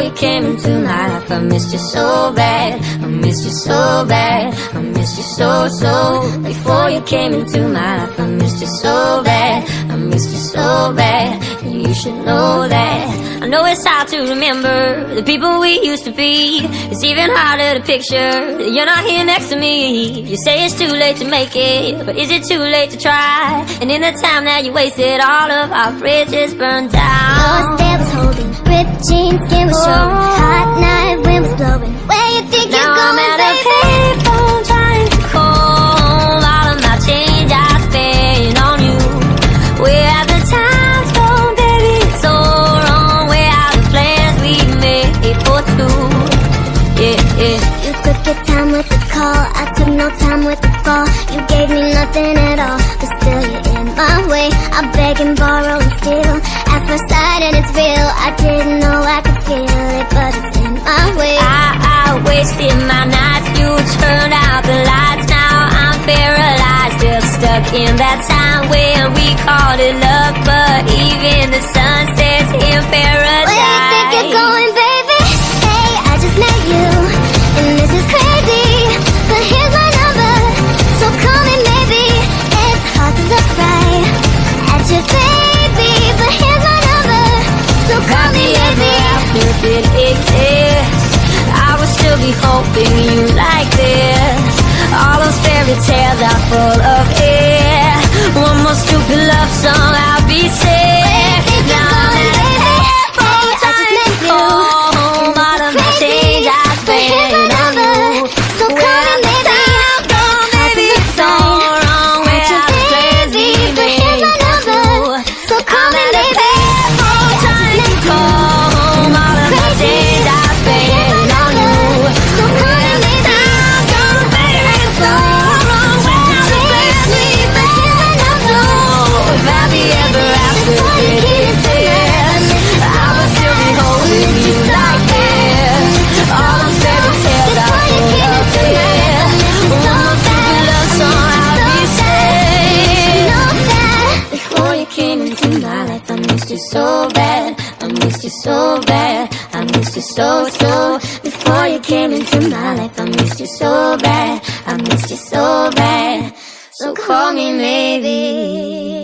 Before you came into my life, I missed you so bad. I missed you so bad. I missed you so, so. Before you came into my life, I missed you so bad. I missed you so bad. You should know that. I know it's hard to remember the people we used to be. It's even harder to picture that you're not here next to me. You say it's too late to make it, but is it too late to try? And in the time that you wasted, all of our bridges burned down. Lost there was holding, ripped jeans, skin was showing, hot night, wind was blowing. Where you think Now you're I'm going, at a baby? payphone trying to call home. All of my change I spent on you. Where have the times gone, baby? It's so wrong. Where are the plans we made for two? Yeah, yeah. You took your time with the call, I took no time with the fall. You gave me nothing at all, but still you're in my way. I beg and borrow and steal at first sight, and it's real. I didn't know I could feel it, but it's in my way. I wasted my nights. You turned out the lights. Now I'm paralyzed, just stuck in that time when we called it love. But even the sun sets in paradise. Where you think you're going, baby? Hey, I just met you, and this is crazy, but here's my number, so call me maybe. It's hard to look right at your baby, but here's my number, so call me maybe. After it exists, I would still be hoping you like this. All those fairy tales are full of air. One more stupid love song, I'll be sick. Now I'm at a payphone trying to call home. All of my change I spent on you. So call me maybe. Baby, it's so wrong. Where are the plans we made for two? So call me I'm at a maybe. payphone trying to call home. All of my change I spent on you. So call me maybe. Baby, it's so wrong. Where are the plans we made for two? If I be ever after this, I will still be holding you like this. All those fairy tales are full of fear. One more stupid love song, I'll be safe. Before you came into my life, I missed you so bad. I missed you so bad. I missed you so, so. Before you came into my life, I missed you so bad. I missed you so bad. So call me maybe.